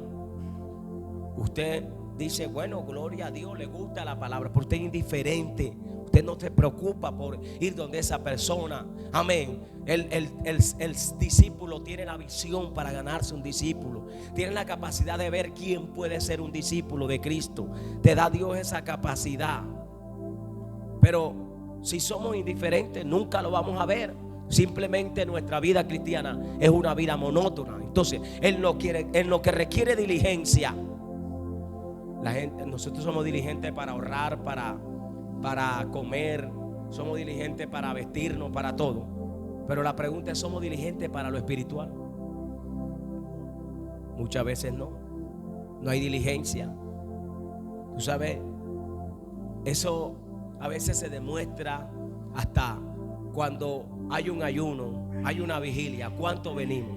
usted dice, bueno, gloria a Dios, le gusta la palabra, pero usted es indiferente. Usted no se preocupa por ir donde esa persona. Amén. El discípulo tiene la visión para ganarse un discípulo. Tiene la capacidad de ver quién puede ser un discípulo de Cristo. Te da Dios esa capacidad. Pero si somos indiferentes, nunca lo vamos a ver. Simplemente nuestra vida cristiana es una vida monótona. Entonces, en lo que requiere diligencia, nosotros somos diligentes para ahorrar, para comer, somos diligentes para vestirnos, para todo. Pero la pregunta es, ¿somos diligentes para lo espiritual? Muchas veces no hay diligencia. Tú sabes, eso a veces se demuestra hasta cuando hay un ayuno, hay una vigilia. ¿Cuánto venimos?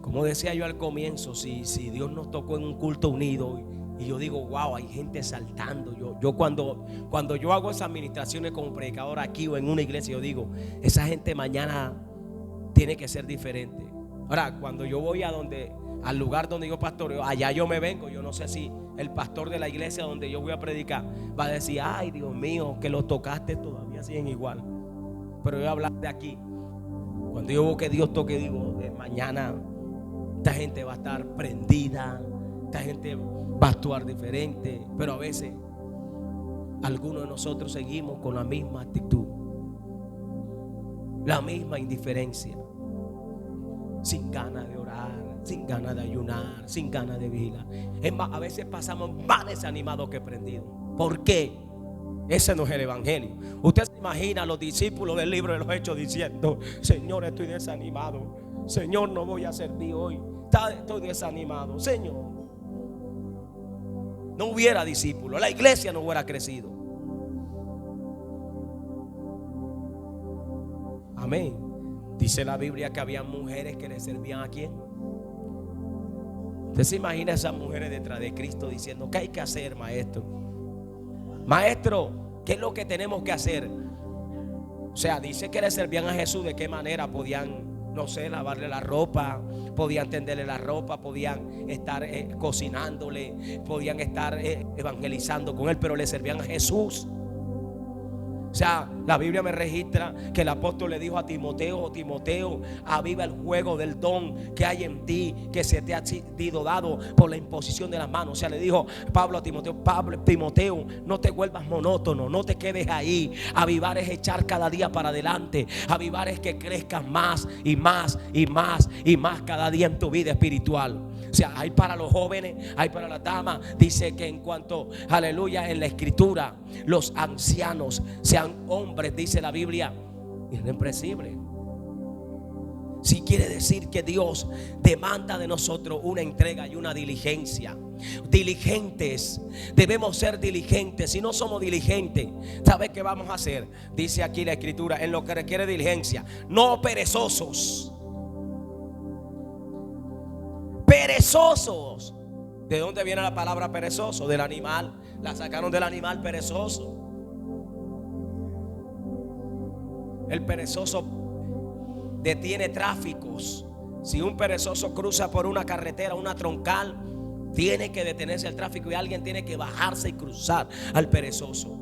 Como decía yo al comienzo, si Dios nos tocó en un culto unido, y yo digo, wow, hay gente saltando. Yo cuando yo hago esas administraciones como predicador aquí o en una iglesia, yo digo, esa gente mañana tiene que ser diferente. Ahora, cuando yo voy al lugar donde yo pastoreo, allá yo me vengo. Yo no sé si el pastor de la iglesia donde yo voy a predicar va a decir, ay, Dios mío, que lo tocaste, todavía siguen igual. Pero yo voy a hablar de aquí. Cuando yo veo que Dios toque, digo, mañana esta gente va a estar prendida, esta gente va a actuar diferente. Pero a veces algunos de nosotros seguimos con la misma actitud, la misma indiferencia, sin ganas de orar, sin ganas de ayunar, sin ganas de vigilar. Es más, a veces pasamos más desanimados que prendidos. ¿Por qué? Ese no es el evangelio. Usted se imagina a los discípulos del libro de los Hechos diciendo: Señor, estoy desanimado. Señor, no voy a servir hoy. Estoy desanimado. Señor, no hubiera discípulos, la iglesia no hubiera crecido. Amén. Dice la Biblia que había mujeres que le servían ¿a quién? Usted se imagina a esas mujeres detrás de Cristo diciendo: ¿qué hay que hacer, maestro? Maestro, ¿qué es lo que tenemos que hacer? O sea, dice que le servían a Jesús. ¿De qué manera? Podían, no sé, lavarle la ropa, podían tenderle la ropa, podían estar cocinándole, podían estar evangelizando con él, pero le servían a Jesús. O sea, la Biblia me registra que el apóstol le dijo a Timoteo: Timoteo, aviva el fuego del don que hay en ti, que se te ha sido dado por la imposición de las manos. O sea, le dijo Pablo a Timoteo: Timoteo, no te vuelvas monótono, no te quedes ahí. Avivar es echar cada día para adelante. Avivar es que crezcas más y más y más y más cada día en tu vida espiritual. O sea, hay para los jóvenes, hay para las damas. Dice que en cuanto, aleluya, en la escritura, los ancianos sean hombres, dice la Biblia, irreprensibles. Si quiere decir que Dios demanda de nosotros una entrega y una diligencia. Diligentes, debemos ser diligentes. Si no somos diligentes, ¿sabe qué vamos a hacer? Dice aquí la escritura, en lo que requiere diligencia, no perezosos. Perezosos. ¿De dónde viene la palabra perezoso? Del animal. La sacaron del animal perezoso. El perezoso detiene tráficos. Si un perezoso cruza por una carretera, una troncal, tiene que detenerse el tráfico y alguien tiene que bajarse y cruzar al perezoso.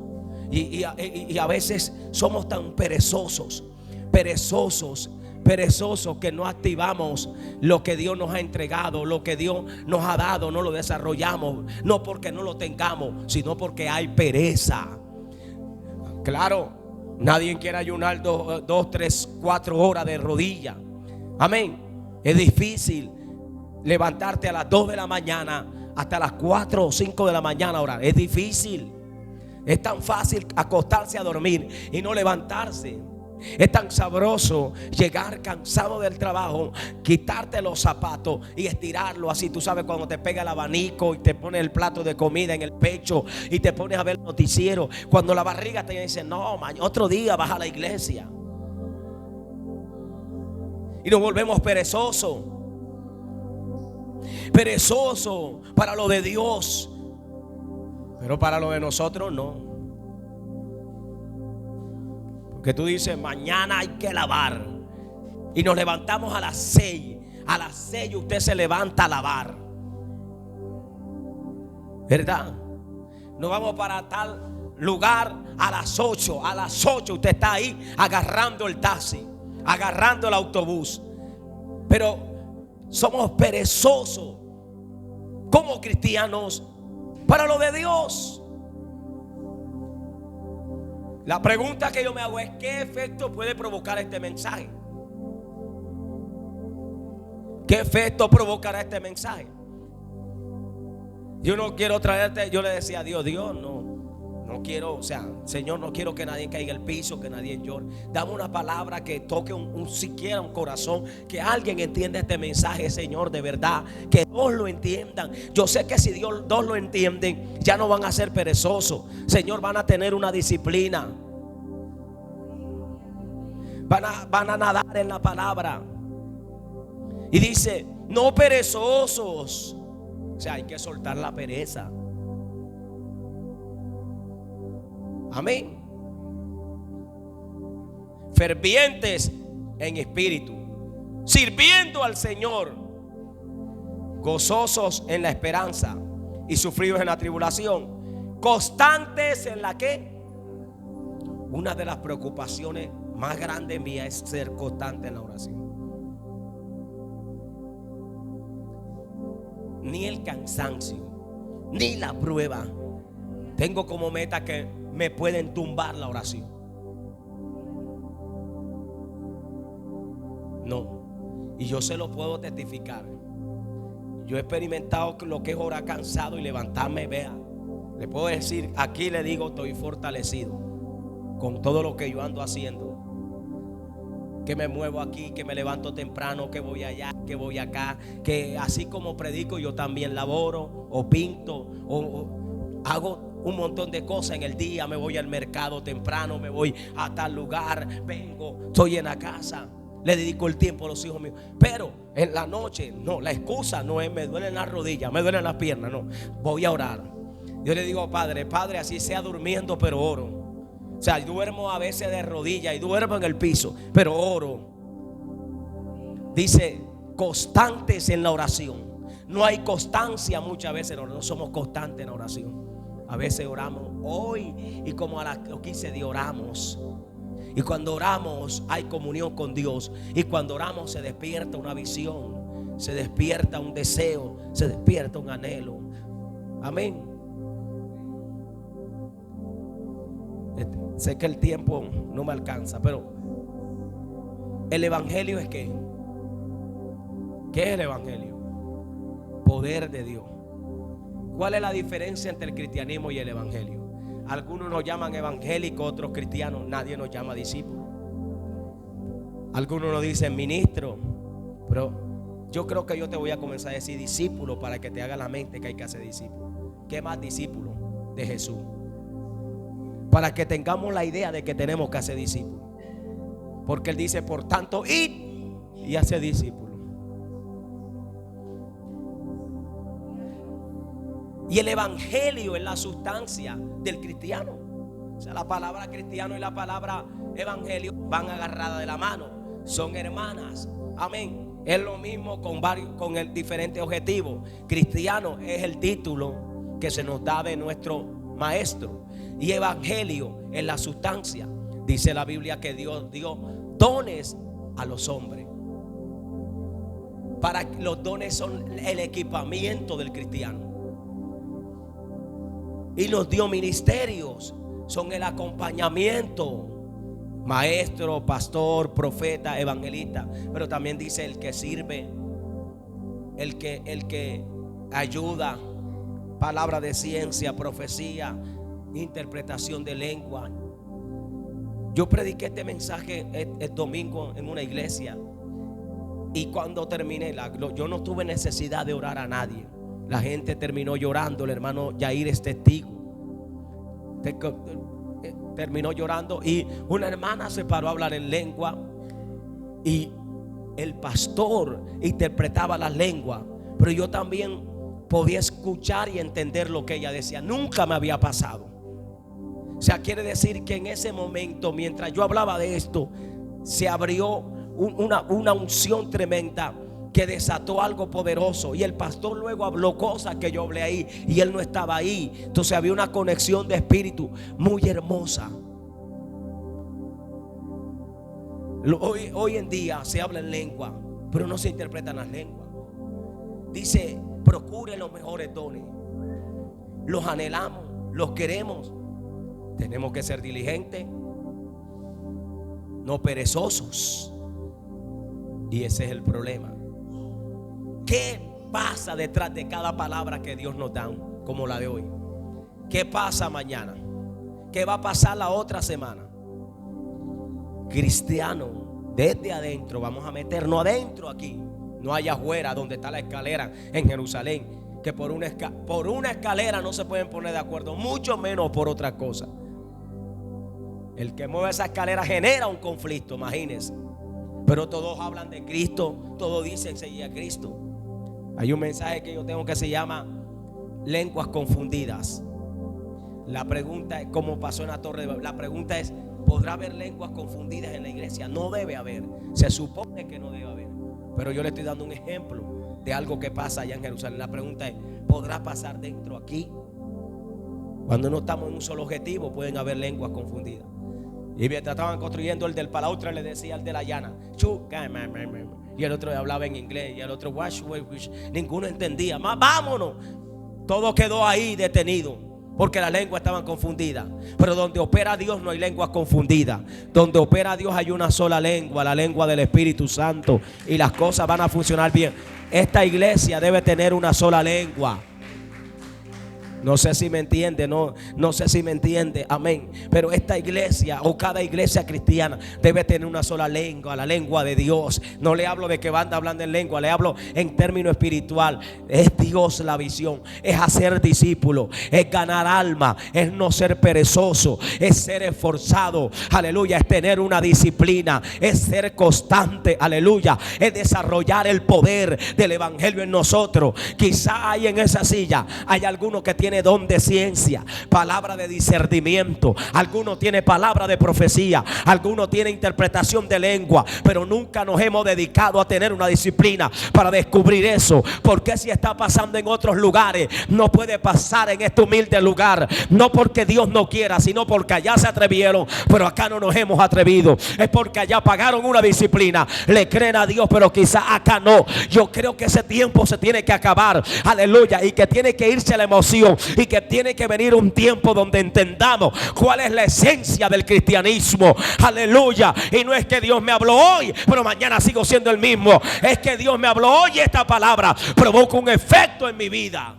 Y a veces somos tan perezosos que no activamos lo que Dios nos ha entregado, lo que Dios nos ha dado, no lo desarrollamos, no porque no lo tengamos, sino porque hay pereza. Claro, nadie quiere ayunar 2, 3, 4 horas de rodilla. Amén. Es difícil levantarte a las 2 de la mañana hasta las 4 o 5 de la mañana a orar. Es difícil. Es tan fácil acostarse a dormir y no levantarse. Es tan sabroso llegar cansado del trabajo, quitarte los zapatos y estirarlo así. Tú sabes cuando te pega el abanico y te pone el plato de comida en el pecho y te pones a ver el noticiero. Cuando la barriga te dice: no, otro día vas a la iglesia. Y nos volvemos perezosos. Perezosos para lo de Dios, pero para lo de nosotros no. Que tú dices: mañana hay que lavar, y nos levantamos a las 6. A las 6 usted se levanta a lavar, ¿verdad? Nos vamos para tal lugar a las 8. A las 8 usted está ahí agarrando el taxi, agarrando el autobús. Pero somos perezosos como cristianos para lo de Dios. La pregunta que yo me hago es: ¿qué efecto puede provocar este mensaje? ¿Qué efecto provocará este mensaje? Yo no quiero traerte. Yo le decía a Dios: Dios, no quiero, o sea, Señor, no quiero que nadie caiga al piso, que nadie llore. Dame una palabra que toque siquiera un corazón, que alguien entienda este mensaje, Señor, de verdad, que dos lo entiendan. Yo sé que si dos lo entienden, ya no van a ser perezosos, Señor, van a tener una disciplina, van a nadar en la palabra. Y dice: no perezosos. O sea, hay que soltar la pereza. Amén. Fervientes en espíritu, sirviendo al Señor, gozosos en la esperanza y sufridos en la tribulación, constantes en la que. Una de las preocupaciones más grandes mías es ser constante en la oración. ni el cansancio, ni la prueba tengo como meta que me pueden tumbar la oración. No. Y yo se lo puedo testificar. Yo he experimentado lo que es orar cansado y levantarme, vea. Le puedo decir, aquí le digo, estoy fortalecido con todo lo que yo ando haciendo. Que me muevo aquí, que me levanto temprano, que voy allá, que voy acá, que así como predico yo también laboro o pinto o hago un montón de cosas en el día. Me voy al mercado temprano, me voy a tal lugar, vengo, estoy en la casa, le dedico el tiempo a los hijos míos. Pero en la noche, no, la excusa no es me duelen las rodillas, me duelen las piernas, no, voy a orar. Yo le digo, Padre, así sea durmiendo, pero oro. O sea, duermo a veces de rodillas y duermo en el piso, pero oro. Dice, constantes en la oración. No hay constancia muchas veces, no somos constantes en la oración. A veces oramos hoy y como a los 15 días oramos. Y cuando oramos hay comunión con Dios. Y cuando oramos se despierta una visión, se despierta un deseo, se despierta un anhelo. Amén. Sé que el tiempo no me alcanza, pero el evangelio es ¿qué? ¿Qué es el evangelio? Poder de Dios. ¿Cuál es la diferencia entre el cristianismo y el evangelio? Algunos nos llaman evangélicos, otros cristianos. Nadie nos llama discípulos. Algunos nos dicen ministro, pero yo creo que yo te voy a comenzar a decir discípulo para que te haga la mente que hay que hacer discípulo. ¿Qué más discípulo de Jesús? Para que tengamos la idea de que tenemos que hacer discípulos. Porque Él dice, por tanto, id y hacer discípulos. Y el evangelio es la sustancia del cristiano. O sea, la palabra cristiano y la palabra evangelio van agarradas de la mano. Son hermanas. Amén. Es lo mismo con el diferente objetivo. Cristiano es el título que se nos da de nuestro maestro. Y evangelio es la sustancia. Dice la Biblia que Dios dio dones a los hombres. Para los dones son el equipamiento del cristiano. Y nos dio ministerios, son el acompañamiento. Maestro, pastor, profeta, evangelista. Pero también dice el que sirve, el que ayuda, palabra de ciencia, profecía, interpretación de lengua. Yo prediqué este mensaje el domingo en una iglesia. Y cuando terminé, yo no tuve necesidad de orar a nadie. La gente terminó llorando. El hermano Yair es testigo. Terminó llorando y una hermana se paró a hablar en lengua y el pastor interpretaba la lengua, pero yo también podía escuchar y entender lo que ella decía. Nunca me había pasado. O sea, quiere decir que en ese momento, mientras yo hablaba de esto, se abrió una unción tremenda que desató algo poderoso. Y el pastor luego habló cosas que yo hablé ahí y él no estaba ahí. Entonces había una conexión de espíritu muy hermosa. Hoy en día se habla en lengua, pero no se interpretan las lenguas. Dice, procure los mejores dones. Los anhelamos, los queremos. Tenemos que ser diligentes, no perezosos. Y ese es el problema. ¿Qué pasa detrás de cada palabra que Dios nos da, como la de hoy? ¿Qué pasa mañana? ¿Qué va a pasar la otra semana? Cristiano, desde adentro, vamos a meternos adentro aquí. No allá afuera donde está la escalera en Jerusalén, que por una escalera no se pueden poner de acuerdo, mucho menos por otra cosa. El que mueve esa escalera genera un conflicto, imagínense. Pero todos hablan de Cristo, todos dicen seguir a Cristo. Hay un mensaje que yo tengo que se llama lenguas confundidas. La pregunta es, como pasó en la Torre de Babel, la pregunta es, ¿podrá haber lenguas confundidas en la iglesia? No debe haber, se supone que no debe haber. Pero yo le estoy dando un ejemplo de algo que pasa allá en Jerusalén. La pregunta es, ¿podrá pasar dentro aquí? Cuando no estamos en un solo objetivo, pueden haber lenguas confundidas. Y mientras estaban construyendo el del palautra, le decía al de la llana, chuca, y el otro hablaba en inglés, y el otro wash, ninguno entendía. Más vámonos. Todo quedó ahí detenido, porque las lenguas estaban confundidas. Pero donde opera Dios no hay lenguas confundidas. Donde opera Dios hay una sola lengua, la lengua del Espíritu Santo, y las cosas van a funcionar bien. Esta iglesia debe tener una sola lengua. No sé si me entiende, no sé si me entiende, amén. Pero esta iglesia o cada iglesia cristiana debe tener una sola lengua, la lengua de Dios. No le hablo de que van hablando en lengua, le hablo en término espiritual. Es Dios la visión, es hacer discípulos, es ganar alma, es no ser perezoso, es ser esforzado, aleluya, es tener una disciplina, es ser constante, aleluya, es desarrollar el poder del evangelio en nosotros. Quizá hay en esa silla, hay algunos que tienen don de ciencia, palabra de discernimiento, algunos tienen palabra de profecía, algunos tienen interpretación de lengua, pero nunca nos hemos dedicado a tener una disciplina para descubrir eso. Porque si está pasando en otros lugares, no puede pasar en este humilde lugar. No porque Dios no quiera, sino porque allá se atrevieron, pero acá no nos hemos atrevido. Es porque allá pagaron una disciplina, le creen a Dios, pero quizá acá no. Yo creo que ese tiempo se tiene que acabar, aleluya, y que tiene que irse la emoción, y que tiene que venir un tiempo donde entendamos cuál es la esencia del cristianismo, aleluya. Y no es que Dios me habló hoy, pero mañana sigo siendo el mismo. Es que Dios me habló hoy y esta palabra provoca un efecto en mi vida.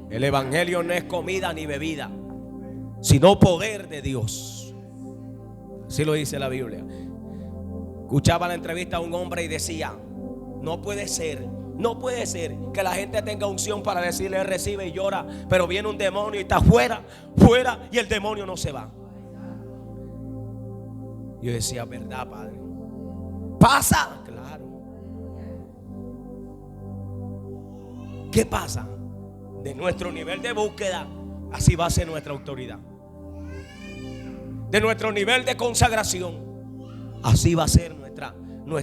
El evangelio no es comida ni bebida, sino poder de Dios. Así lo dice la Biblia. Escuchaba la entrevista a un hombre y decía: no puede ser que la gente tenga unción para decirle recibe y llora, pero viene un demonio y está fuera y el demonio no se va. Yo decía: verdad, Padre. ¿Pasa? Claro. ¿Qué pasa? De nuestro nivel de búsqueda, así va a ser nuestra autoridad. De nuestro nivel de consagración, así va a ser o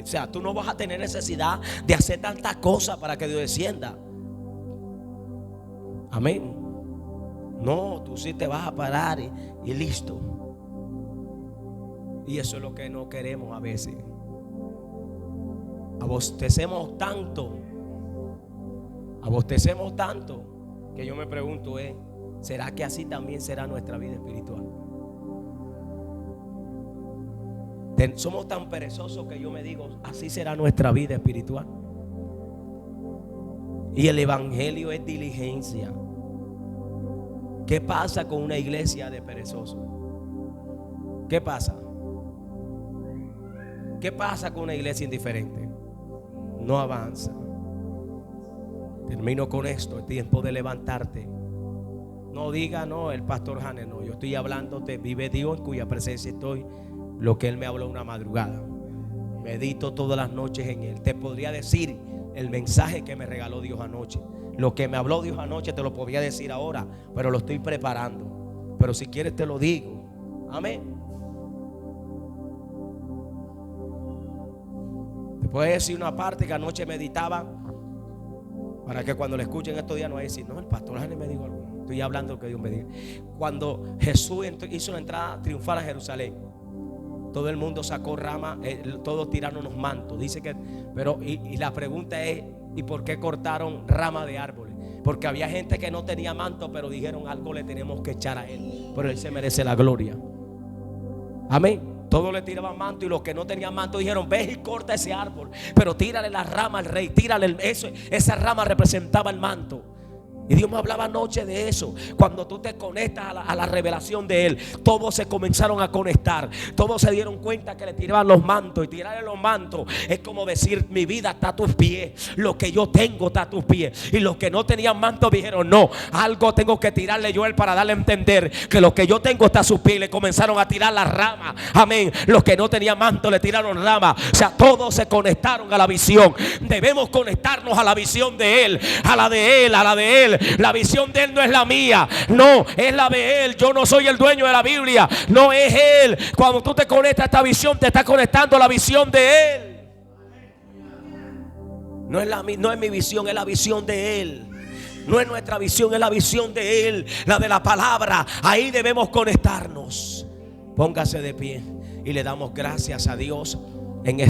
sea, tú no vas a tener necesidad de hacer tantas cosas para que Dios descienda. Amén. No, tú sí te vas a parar y listo. Y eso es lo que no queremos a veces. Abostecemos tanto que yo me pregunto, ¿será que así también será nuestra vida espiritual? Somos tan perezosos que yo me digo, así será nuestra vida espiritual. Y el evangelio es diligencia. ¿Qué pasa con una iglesia de perezosos? ¿Qué pasa? ¿Qué pasa con una iglesia indiferente? No avanza. Termino con esto, es tiempo de levantarte. No diga, no, el pastor Janes, no. Yo estoy hablando de vive Dios, en cuya presencia estoy. Lo que Él me habló una madrugada, medito todas las noches en Él. Te podría decir el mensaje que me regaló Dios anoche. Lo que me habló Dios anoche te lo podría decir ahora, pero lo estoy preparando. Pero si quieres te lo digo. Amén. Te puedo decir una parte que anoche meditaba, para que cuando le escuchen estos días no vaya a decir, no, el pastor Janes me dijo algo. Estoy hablando de lo que Dios me diga. Cuando Jesús hizo la entrada triunfal a Jerusalén, todo el mundo sacó ramas, todos tiraron unos mantos. Dice que, pero y la pregunta es, ¿y por qué cortaron ramas de árboles? Porque había gente que no tenía manto, pero dijeron, algo le tenemos que echar a él, pero él se merece la gloria. Amén. Todos le tiraban manto y los que no tenían manto dijeron, ve y corta ese árbol, pero tírale la rama al rey, tírale eso. Esa rama representaba el manto. Y Dios me hablaba anoche de eso. Cuando tú te conectas a la revelación de Él, todos se comenzaron a conectar. Todos se dieron cuenta que le tiraban los mantos. Y tirarle los mantos es como decir, mi vida está a tus pies, lo que yo tengo está a tus pies. Y los que no tenían mantos dijeron, no, algo tengo que tirarle yo a él para darle a entender que lo que yo tengo está a sus pies. Y le comenzaron a tirar las ramas. Amén. Los que no tenían manto le tiraron ramas. O sea, todos se conectaron a la visión. Debemos conectarnos a la visión de Él, a la de Él, a la de Él. La visión de Él no es la mía, no, es la de Él. Yo no soy el dueño de la Biblia, no es Él. Cuando tú te conectas a esta visión, te está conectando a la visión de Él. No es mi visión, es la visión de Él. No es nuestra visión, es la visión de Él, la de la palabra. Ahí debemos conectarnos. Póngase de pie y le damos gracias a Dios.